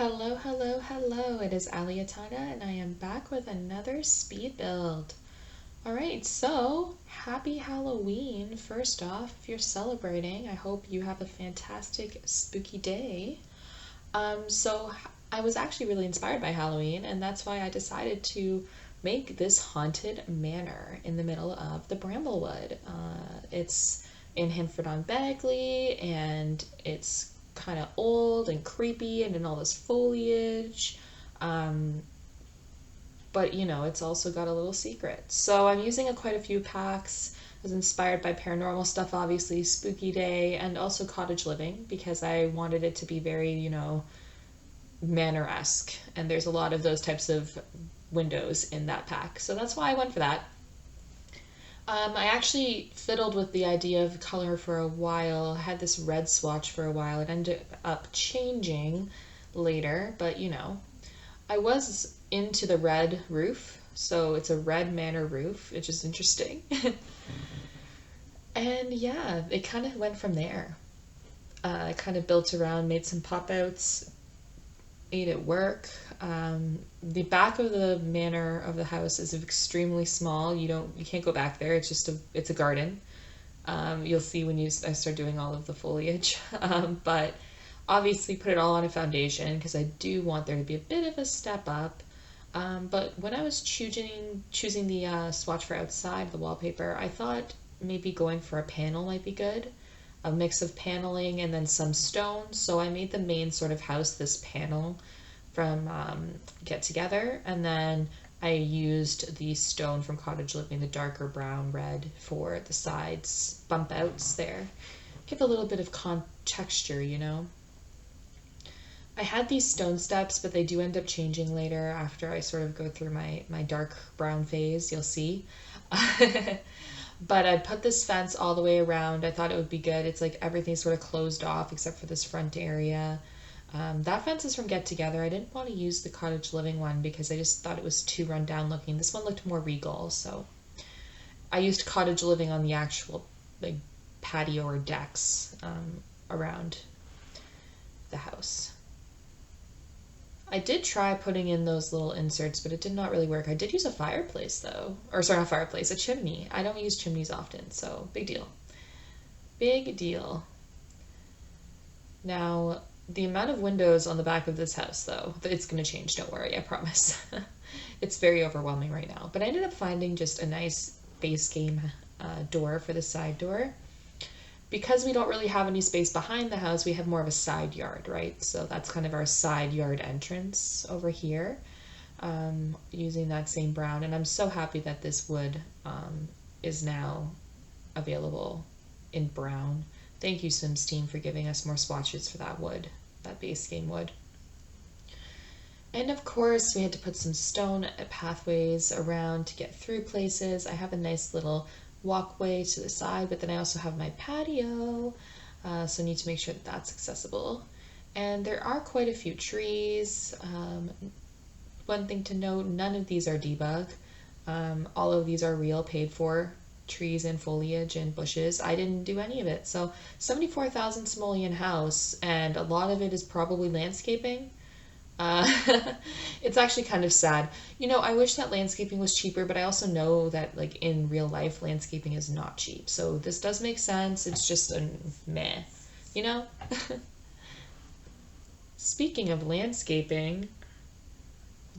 Hello, hello, hello. It is Aliatana, and I am back with another speed build. All right, so happy Halloween. First off, if you're celebrating, I hope you have a fantastic spooky day. So I was actually really inspired by Halloween, and that's why I decided to make this haunted manor in the middle of the Bramblewood. It's in Hinford-on-Bagley, and it's kind of old and creepy and in all this foliage. Um, but it's also got a little secret. So I'm using quite a few packs. I was inspired by paranormal stuff, obviously, spooky day, and also cottage living because I wanted it to be very, manor-esque. And there's a lot of those types of windows in that pack. So that's why I went for that. I actually fiddled with the idea of color for a while. I had this red swatch for a while. It ended up changing later, but I was into the red roof, so it's a red manor roof, which is interesting. And yeah, it kind of went from there. I kind of built around, made some pop outs, made it work. The back of the manor of the house is extremely small. You can't go back there. It's a garden. You'll see when I start doing all of the foliage. But obviously put it all on a foundation because I do want there to be a bit of a step up. But when I was choosing the swatch for outside the wallpaper, I thought maybe going for a panel might be good. A mix of paneling and then some stone. So I made the main sort of house this panel from Get Together, and then I used the stone from Cottage Living, the darker brown red for the sides bump outs there. Give a little bit of texture, I had these stone steps, but they do end up changing later after I sort of go through my dark brown phase, you'll see. But I put this fence all the way around. I thought it would be good. It's like everything's sort of closed off except for this front area. That fence is from Get Together. I didn't want to use the Cottage Living one because I just thought it was too run down looking. This one looked more regal, so I used Cottage Living on the actual like patio or decks around the house. I did try putting in those little inserts, but it did not really work. I did use a fireplace though. Or sorry, not fireplace, a chimney. I don't use chimneys often, so big deal. Big deal. Now, the amount of windows on the back of this house though, it's gonna change, don't worry, I promise. It's very overwhelming right now. But I ended up finding just a nice base game door for the side door. Because we don't really have any space behind the house, we have more of a side yard, right? So that's kind of our side yard entrance over here, using that same brown. And I'm so happy that this wood is now available in brown. Thank you, Sims team, for giving us more swatches for that wood, that base game wood. And of course, we had to put some stone pathways around to get through places. I have a nice little walkway to the side, but then I also have my patio, so I need to make sure that that's accessible. And there are quite a few trees. One thing to note, none of these are debug. All of these are real, paid for trees and foliage and bushes. I didn't do any of it. So 74,000 simoleon house, and a lot of it is probably landscaping. Uh, it's actually kind of sad. I wish that landscaping was cheaper, but I also know that, like, in real life, landscaping is not cheap. So this does make sense. It's just a meh, you know? Speaking of landscaping,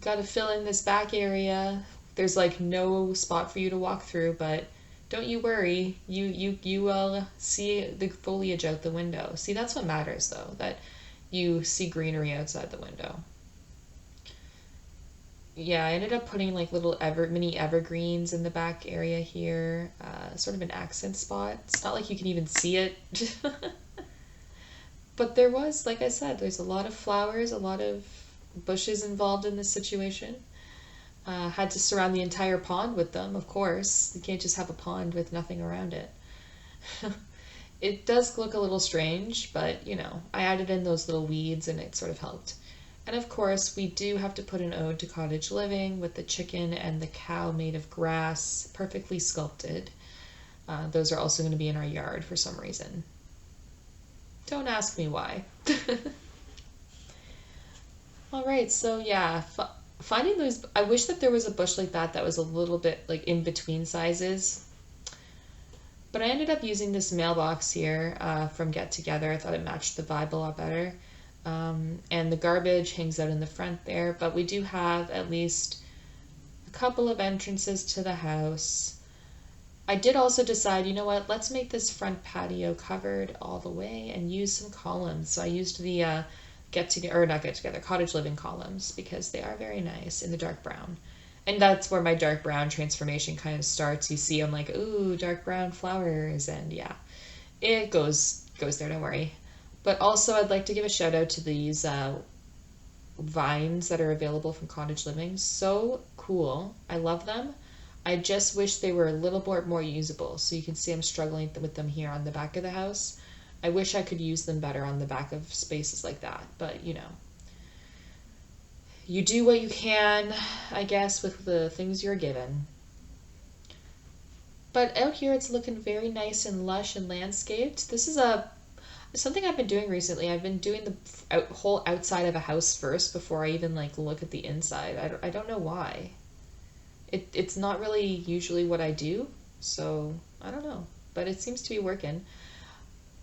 got to fill in this back area. There's, like, no spot for you to walk through, but don't you worry. You will see the foliage out the window. See, that's what matters, though, that you see greenery outside the window. Yeah, I ended up putting like little mini evergreens in the back area here, sort of an accent spot. It's not like you can even see it. But there was, like I said, there's a lot of flowers, a lot of bushes involved in this situation. Had to surround the entire pond with them, of course. You can't just have a pond with nothing around it. It does look a little strange, but I added in those little weeds and it sort of helped. And of course, we do have to put an ode to cottage living with the chicken and the cow made of grass, perfectly sculpted. Those are also going to be in our yard for some reason. Don't ask me why. All right, so yeah, finding those, I wish that there was a bush like that that was a little bit like in between sizes. But I ended up using this mailbox here from Get Together. I thought it matched the vibe a lot better. And the garbage hangs out in the front there, but we do have at least a couple of entrances to the house. I did also decide, you know what, let's make this front patio covered all the way and use some columns. So I used the Get Together, or not Get Together, Cottage Living columns because they are very nice in the dark brown. And that's where my dark brown transformation kind of starts. You see, I'm like, ooh, dark brown flowers, and yeah, it goes there. Don't worry. But also, I'd like to give a shout out to these vines that are available from Cottage Living. So cool. I love them. I just wish they were a little bit more usable. So you can see I'm struggling with them here on the back of the house. I wish I could use them better on the back of spaces like that, but you know, you do what you can, I guess, with the things you're given. But out here it's looking very nice and lush and landscaped. This is a something I've been doing recently. I've been doing the whole outside of a house first before I even like look at the inside. I don't know why. It's not really usually what I do, so I don't know. But it seems to be working.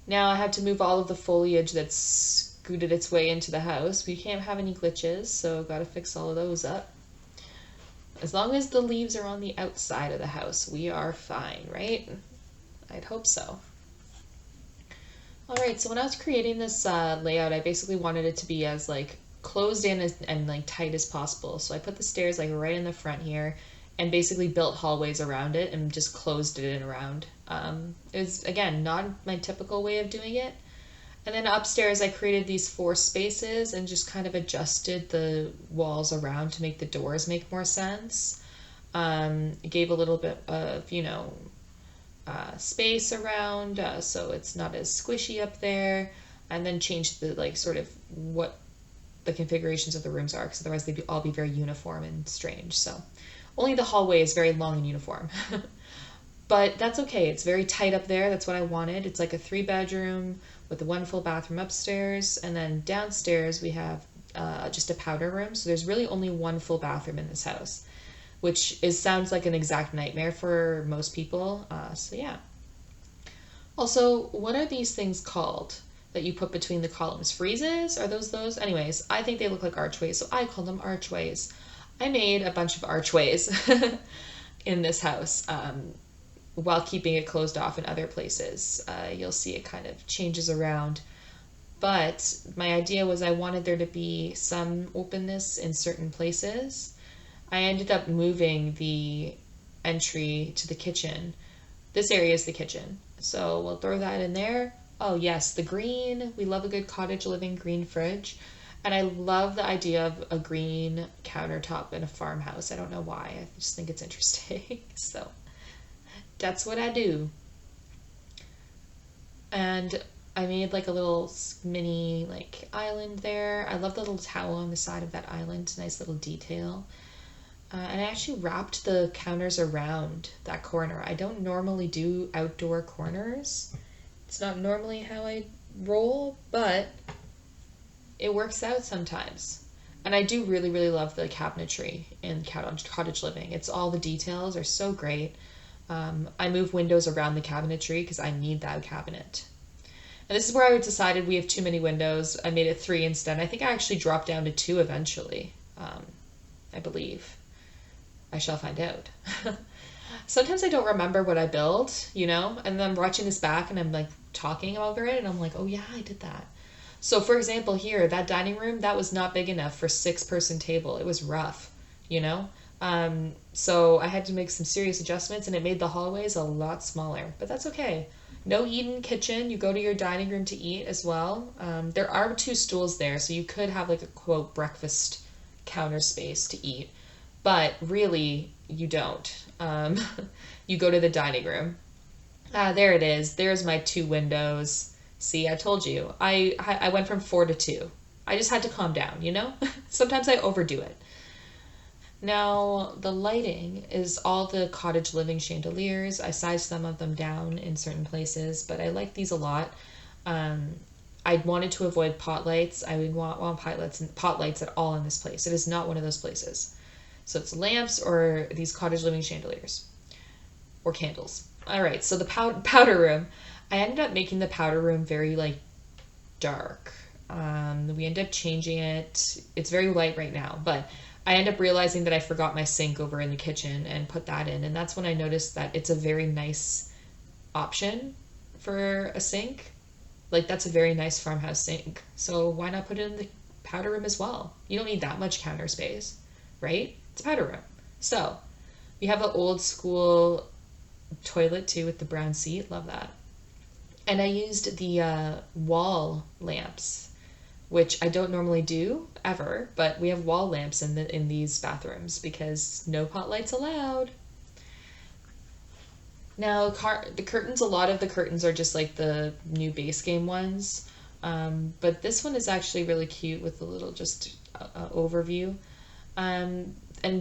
Now I had to move all of the foliage that's scooted its way into the house. We can't have any glitches, so gotta fix all of those up. As long as the leaves are on the outside of the house, we are fine, right? I'd hope so. All right, so when I was creating this layout, I basically wanted it to be as like closed in and like tight as possible. So I put the stairs like right in the front here and basically built hallways around it and just closed it in around. It was, again, not my typical way of doing it. And then upstairs I created these 4 spaces and just kind of adjusted the walls around to make the doors make more sense. It gave a little bit of, you know, space around so it's not as squishy up there, and then changed the like sort of what the configurations of the rooms are, because otherwise they'd all be very uniform and strange. So only the hallway is very long and uniform. But that's okay. It's very tight up there. That's what I wanted. It's like a 3-bedroom with a 1 full bathroom upstairs, and then downstairs we have just a powder room. So there's really only 1 full bathroom in this house, which sounds like an exact nightmare for most people. So yeah. Also, what are these things called that you put between the columns? Friezes? Are those? Anyways, I think they look like archways, so I call them archways. I made a bunch of archways in this house while keeping it closed off in other places. You'll see it kind of changes around. But my idea was I wanted there to be some openness in certain places. I ended up moving the entry to the kitchen. This area is the kitchen, so we'll throw that in there. Oh yes, the green. We love a good cottage living green fridge. And I love the idea of a green countertop in a farmhouse. I don't know why. I just think it's interesting. So that's what I do. And I made like a little mini like island there. I love the little towel on the side of that island. Nice little detail. And I actually wrapped the counters around that corner. I don't normally do outdoor corners. It's not normally how I roll, but it works out sometimes. And I do really, really love the cabinetry in cottage living. It's all the details are so great. I move windows around the cabinetry because I need that cabinet. And this is where I decided we have too many windows. I made it 3 instead. I think I actually dropped down to 2 eventually, I believe. I shall find out. Sometimes I don't remember what I built, you know, and then I'm watching this back and I'm like talking over it and I'm like, oh yeah, I did that. So for example, here, that dining room, that was not big enough for 6-person table. It was rough, you know? So I had to make some serious adjustments and it made the hallways a lot smaller, but that's okay. No eat-in kitchen. You go to your dining room to eat as well. There are 2 stools there, so you could have like a quote breakfast counter space to eat. But really, you don't. You go to the dining room. There it is. There's my 2 windows. See, I told you. I went from 4 to 2. I just had to calm down, you know? Sometimes I overdo it. Now, the lighting is all the cottage living chandeliers. I sized some of them down in certain places, but I like these a lot. I wanted to avoid pot lights. I would want pot lights at all in this place. It is not one of those places. So it's lamps or these cottage living chandeliers or candles. All right, so the powder room. I ended up making the powder room very like dark. We ended up changing it. It's very light right now, but I end up realizing that I forgot my sink over in the kitchen and put that in, and that's when I noticed that it's a very nice option for a sink. Like that's a very nice farmhouse sink. So why not put it in the powder room as well? You don't need that much counter space, right? It's a powder room. So we have an old school toilet too with the brown seat. Love that. And I used the wall lamps, which I don't normally do ever, but we have wall lamps in these bathrooms because no pot lights allowed. Now, the curtains, a lot of the curtains are just like the new base game ones. But this one is actually really cute with a little just overview. And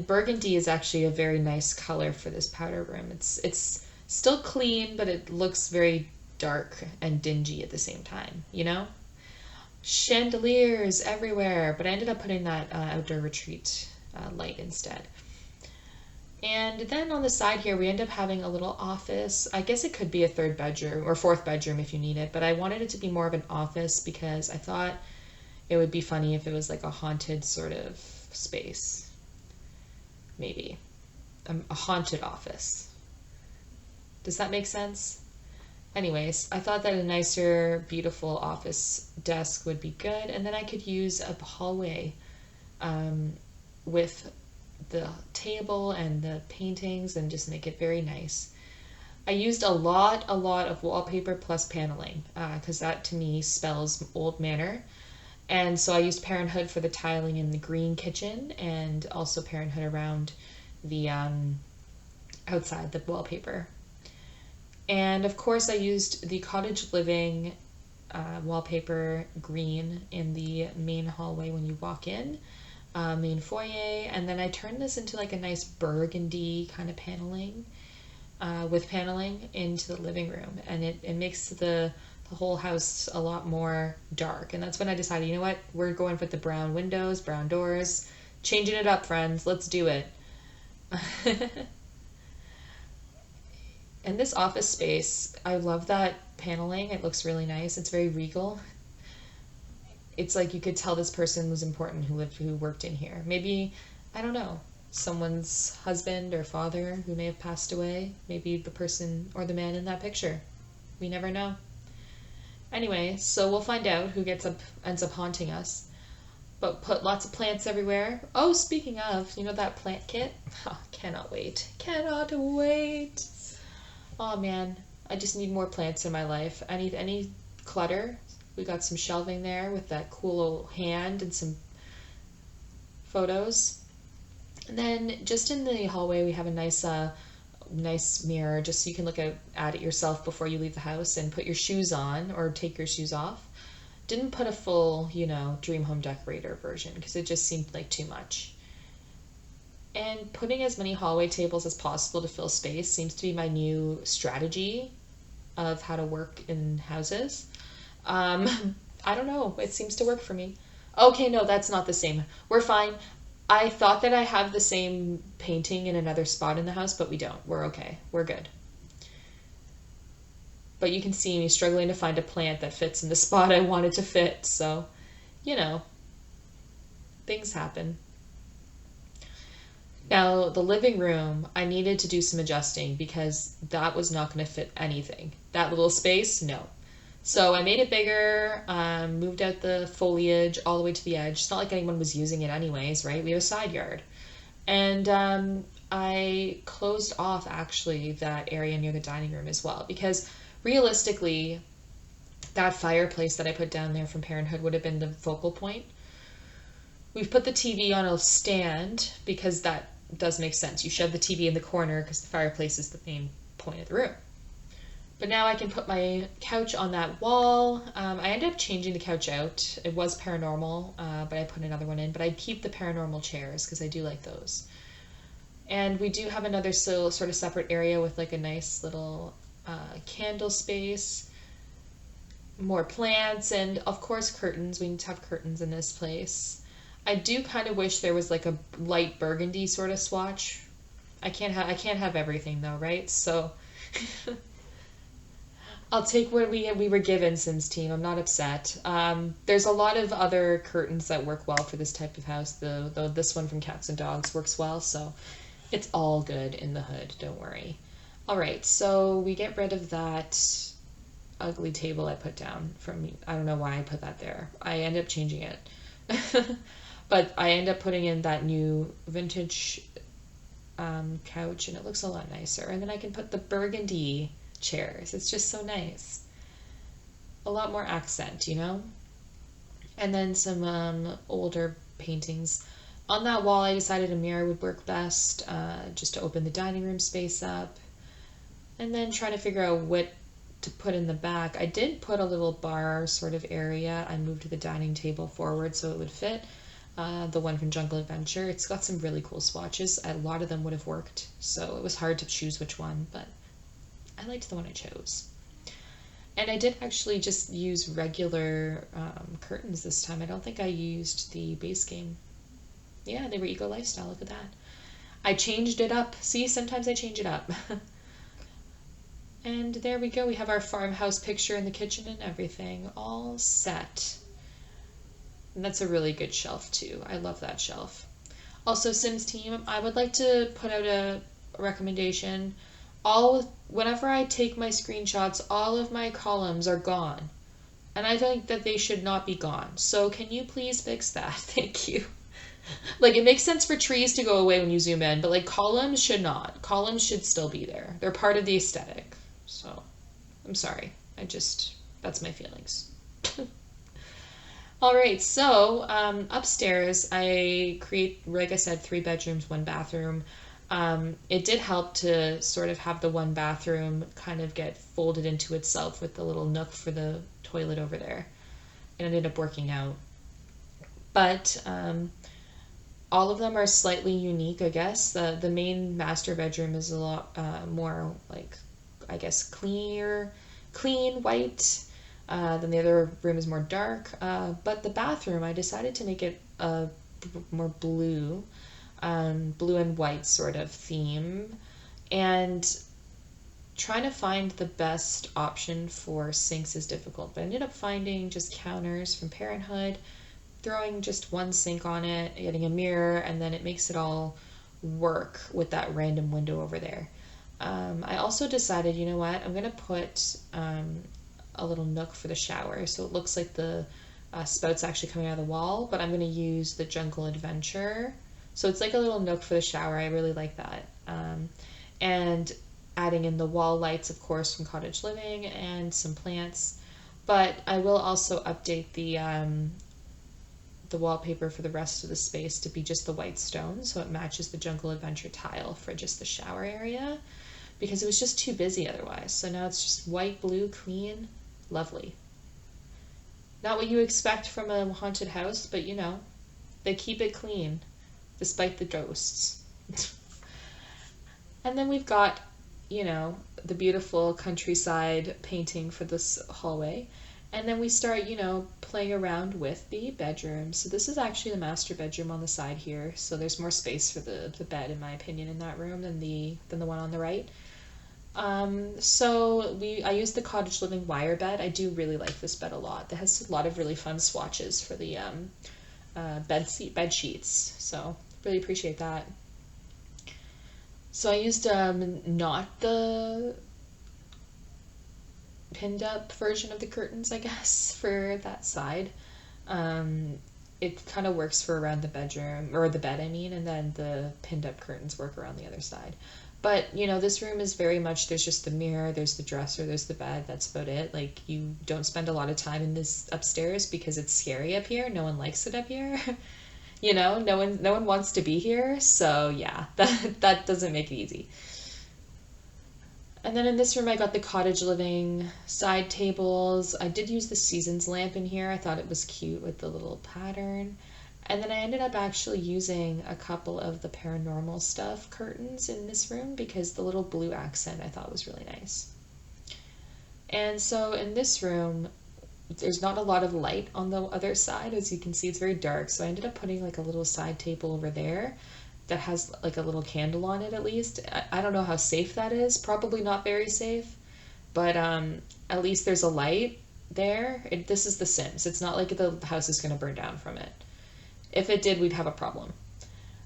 burgundy is actually a very nice color for this powder room. It's still clean, but it looks very dark and dingy at the same time, you know? Chandeliers everywhere, but I ended up putting that outdoor retreat light instead. And then on the side here, we end up having a little office. I guess it could be a third bedroom or fourth bedroom if you need it, but I wanted it to be more of an office because I thought it would be funny if it was like a haunted sort of space. Maybe. A haunted office. Does that make sense? Anyways, I thought that a nicer, beautiful office desk would be good, and then I could use a hallway with the table and the paintings and just make it very nice. I used a lot of wallpaper plus paneling because that to me spells old manor. And so I used Parenthood for the tiling in the green kitchen and also Parenthood around the outside the wallpaper. And of course I used the cottage living wallpaper green in the main hallway when you walk in. Main foyer, and then I turned this into like a nice burgundy kind of paneling with paneling into the living room, and it makes the whole house a lot more dark. And that's when I decided, you know what, we're going with the brown windows, brown doors, changing it up, friends, let's do it. And this office space, I love that paneling. It looks really nice. It's very regal. It's like you could tell this person was important who worked in here. Maybe, I don't know, someone's husband or father who may have passed away. Maybe the person or the man in that picture. We never know. Anyway, so we'll find out who ends up haunting us. But put lots of plants everywhere. Oh, speaking of, you know that plant kit? Oh, cannot wait. Cannot wait. Oh man, I just need more plants in my life. I need any clutter. We got some shelving there with that cool old hand and some photos. And then just in the hallway we have a nice mirror just so you can look at it yourself before you leave the house and put your shoes on or take your shoes off. Didn't put a full, dream home decorator version because it just seemed like too much. And putting as many hallway tables as possible to fill space seems to be my new strategy of how to work in houses. I don't know. It seems to work for me. Okay, no, that's not the same. We're fine. I thought that I have the same painting in another spot in the house, but we don't. We're okay. We're good. But you can see me struggling to find a plant that fits in the spot I wanted to fit, so, things happen. Now, the living room, I needed to do some adjusting because that was not going to fit anything. That little space, no. So I made it bigger, moved out the foliage all the way to the edge. It's not like anyone was using it anyways, right? We have a side yard. And I closed off actually that area near the dining room as well because realistically, that fireplace that I put down there from Parenthood would have been the focal point. We've put the TV on a stand because that does make sense. You shove the TV in the corner because the fireplace is the main point of the room. But now I can put my couch on that wall. I ended up changing the couch out. It was paranormal, but I put another one in. But I'd keep the paranormal chairs because I do like those. And we do have another sort of separate area with like a nice little candle space. more plants, and of course curtains. We need to have curtains in this place. I do kind of wish there was like a light burgundy sort of swatch. I can't have everything though, right? So I'll take what we were given, Sims team. I'm not upset. There's a lot of other curtains that work well for this type of house, though this one from Cats and Dogs works well, so it's all good in the hood, don't worry. All right, so we get rid of that ugly table I put down from, I don't know why I put that there. I end up changing it. But I end up putting in that new vintage couch, and it looks a lot nicer. And then I can put the burgundy chairs. It's just so nice. A lot more accent, you know? And then some older paintings. On that wall, I decided a mirror would work best, just to open the dining room space up. And then try to figure out what to put in the back. I did put a little bar sort of area. I moved the dining table forward so it would fit. The one from Jungle Adventure. It's got some really cool swatches. A lot of them would have worked, so it was hard to choose which one, but I liked the one I chose. And I did actually just use regular curtains this time. I don't think I used the base game. Yeah, they were Eco Lifestyle. Look at that. I changed it up. See, sometimes I change it up. And there we go. We have our farmhouse picture in the kitchen and everything all set. And that's a really good shelf too. I love that shelf. Also, Sims team, I would like to put out a recommendation. Whenever I take my screenshots, all of my columns are gone. And I think that they should not be gone. So can you please fix that? Thank you. Like, it makes sense for trees to go away when you zoom in, but like columns should not. Columns should still be there. They're part of the aesthetic. So I'm sorry. That's my feelings. All right, so upstairs I create, like I said, 3 bedrooms, 1 bathroom. It did help to sort of have the 1 bathroom kind of get folded into itself with the little nook for the toilet over there. It ended up working out. But all of them are slightly unique, I guess. The main master bedroom is a lot more like, I guess, clean, white. Then the other room is more dark. But the bathroom, I decided to make it a more blue and white sort of theme. And trying to find the best option for sinks is difficult. But I ended up finding just counters from Parenthood, throwing just 1 sink on it, getting a mirror, and then it makes it all work with that random window over there. I also decided, you know what, I'm going to put a little nook for the shower, so it looks like the spout's actually coming out of the wall, but I'm going to use the Jungle Adventure. So it's like a little nook for the shower. I really like that. And adding in the wall lights, of course, from Cottage Living, and some plants. But I will also update the wallpaper for the rest of the space to be just the white stone, so it matches the Jungle Adventure tile for just the shower area, because it was just too busy otherwise. So now it's just white, blue, clean, lovely. Not what you expect from a haunted house, but you know, they keep it clean despite the ghosts. And then we've got, you know, the beautiful countryside painting for this hallway. And then we start, you know, playing around with the bedroom. So this is actually the master bedroom on the side here. So there's more space for the bed, in my opinion, in that room than the one on the right. I used the Cottage Living wire bed. I do really like this bed a lot. It has a lot of really fun swatches for the bed sheets. So really appreciate that. So I used not the pinned up version of the curtains, I guess, for that side. It kind of works for around the bedroom, or the bed, I mean, and then the pinned up curtains work around the other side. But, you know, this room is very much, there's just the mirror, there's the dresser, there's the bed, that's about it. Like, you don't spend a lot of time in this upstairs because it's scary up here. No one likes it up here. You know, no one wants to be here. So yeah, that doesn't make it easy. And then in this room, I got the Cottage Living side tables. I did use the Seasons lamp in here. I thought it was cute with the little pattern. And then I ended up actually using a couple of the paranormal stuff curtains in this room because the little blue accent I thought was really nice. And so in this room, there's not a lot of light on the other side. As you can see, it's very dark. So I ended up putting like a little side table over there that has like a little candle on it at least. I don't know how safe that is. Probably not very safe, but at least there's a light there. This is The Sims. It's not like the house is going to burn down from it. If it did, we'd have a problem.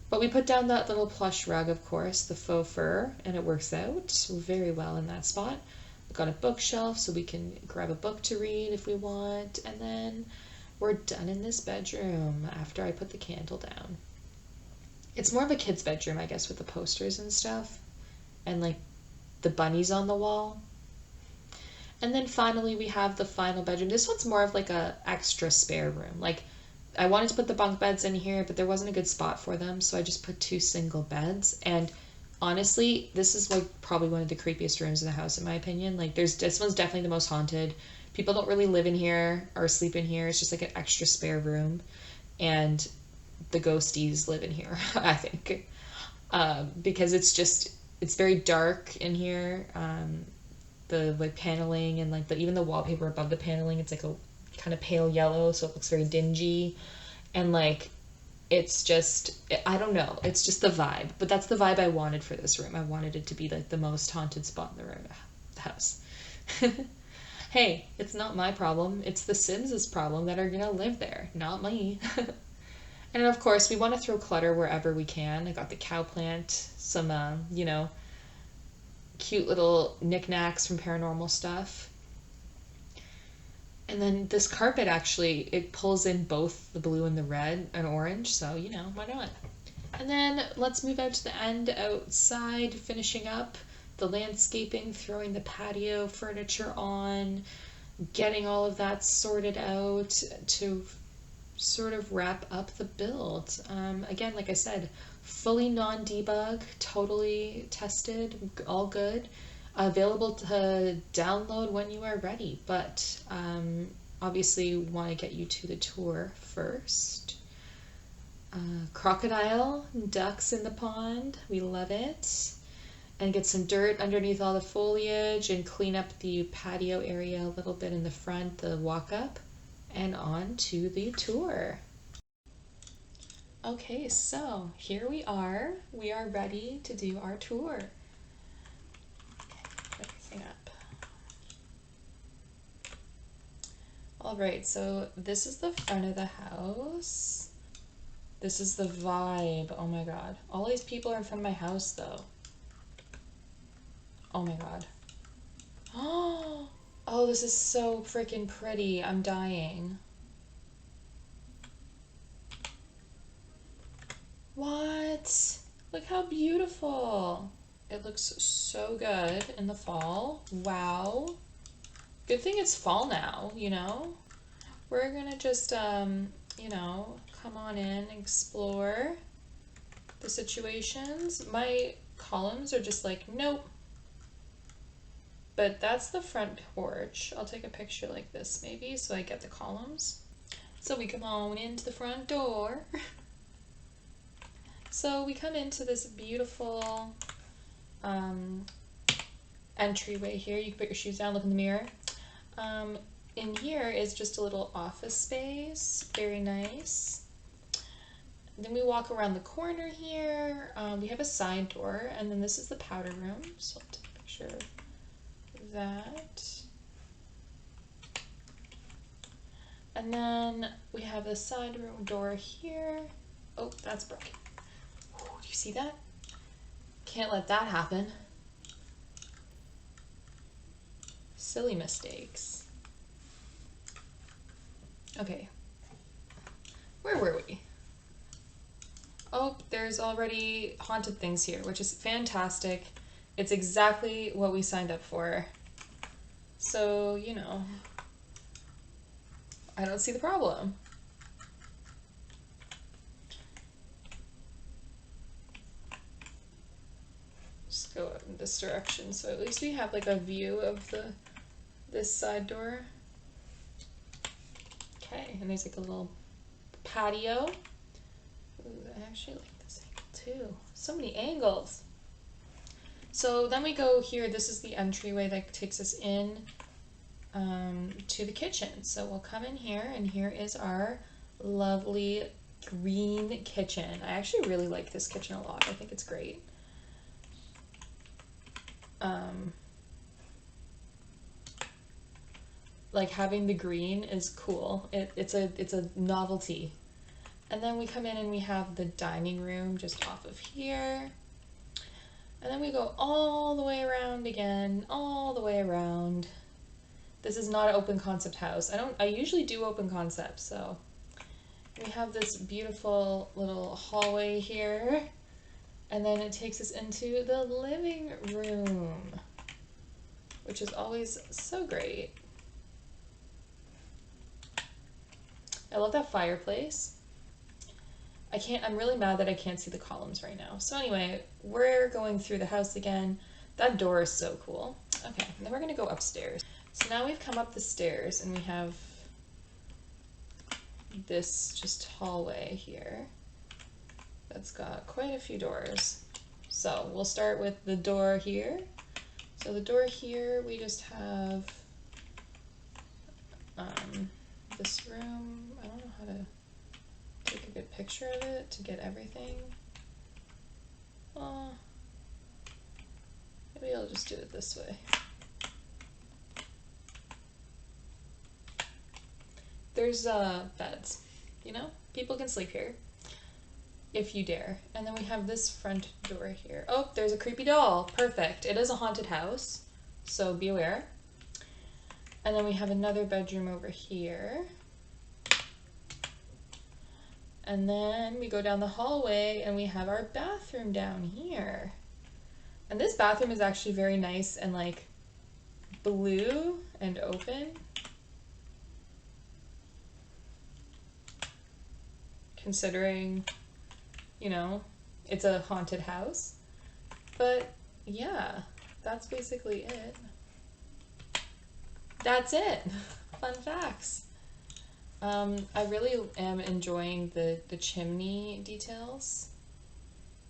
But we put down that little plush rug, of course, the faux fur, and it works out very well in that spot. We've got a bookshelf so we can grab a book to read if we want, and then we're done in this bedroom after I put the candle down. It's more of a kid's bedroom, I guess, with the posters and stuff, and like the bunnies on the wall. And then finally we have the final bedroom. This one's more of like a extra spare room. Like I wanted to put the bunk beds in here, but there wasn't a good spot for them, so I just put 2 single beds. And honestly, this is like probably one of the creepiest rooms in the house, in my opinion. Like this one's definitely the most haunted. People don't really live in here or sleep in here. It's just like an extra spare room, and the ghosties live in here, I think, because it's very dark in here. The like paneling and like even the wallpaper above the paneling, it's like a kind of pale yellow, so it looks very dingy, and like it's just, I don't know, it's just the vibe. But that's the vibe I wanted for this room. I wanted it to be like the most haunted spot in the house. Hey, it's not my problem. It's the Sims' problem that are gonna live there, not me. And of course, we want to throw clutter wherever we can. I got the cow plant, some cute little knickknacks from paranormal stuff. And then this carpet actually, it pulls in both the blue and the red and orange, so why not? And then let's move out to the end outside, finishing up the landscaping, throwing the patio furniture on, getting all of that sorted out to sort of wrap up the build. Again, like I said, fully non-debug, totally tested, all good. Available to download when you are ready, but obviously want to get you to the tour first. Crocodile, ducks in the pond, we love it. And get some dirt underneath all the foliage and clean up the patio area a little bit in the front, the walk up, and on to the tour. Okay, so here we are. We are ready to do our tour. Put everything up. All right, so this is the front of the house. This is the vibe. Oh my God. All these people are in front of my house though. Oh my God. Oh, this is so freaking pretty. I'm dying. What? Look how beautiful. It looks so good in the fall. Wow. Good thing it's fall now, We're gonna just, come on in and explore the situations. My columns are just like, nope. But that's the front porch. I'll take a picture like this maybe so I get the columns. So we come on into the front door. So we come into this beautiful entryway here. You can put your shoes down, look in the mirror. In here is just a little office space, very nice. Then we walk around the corner here. We have a side door, and then this is the powder room. So I'll take a picture of that. And then we have the side room door here. Oh, that's broken. Ooh, do you see that? Can't let that happen. Silly mistakes. Okay. Where were we? Oh, there's already haunted things here, which is fantastic. It's exactly what we signed up for. So, I don't see the problem. Just go in this direction, so at least we have like a view of this side door. Okay, and there's like a little patio. Ooh, I actually like this angle too. So many angles. So then we go here. This is the entryway that takes us in. to the kitchen. So we'll come in here, and here is our lovely green kitchen. I actually really like this kitchen a lot. I think it's great. Like having the green is cool. It's a novelty. And then we come in and we have the dining room just off of here. And then we go all the way around again, all the way around. This is not an open concept house. I usually do open concepts, so we have this beautiful little hallway here. And then it takes us into the living room, which is always so great. I love that fireplace. I'm really mad that I can't see the columns right now. So anyway, we're going through the house again. That door is so cool. Okay, and then we're gonna go upstairs. So now we've come up the stairs and we have this just hallway here that's got quite a few doors. So we'll start with the door here. So the door here, we just have this room. I don't know how to take a good picture of it to get everything. Maybe I'll just do it this way. There's beds, you know? People can sleep here if you dare. And then we have this front door here. Oh, there's a creepy doll. Perfect. It is a haunted house, so be aware. And then we have another bedroom over here. And then we go down the hallway and we have our bathroom down here. And this bathroom is actually very nice and like blue and open. Considering, you know, it's a haunted house. But yeah, that's basically it. That's it. Fun facts. I really am enjoying the chimney details.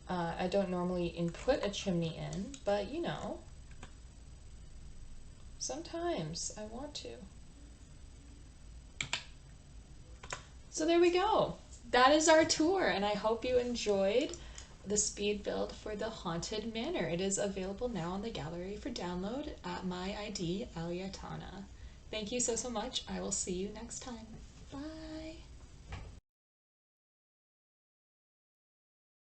I don't normally input a chimney in, but you know, sometimes I want to. So there we go. That is our tour, and I hope you enjoyed the speed build for the Haunted Manor. It is available now on the gallery for download at my ID, Aliatana. Thank you so much. I will see you next time.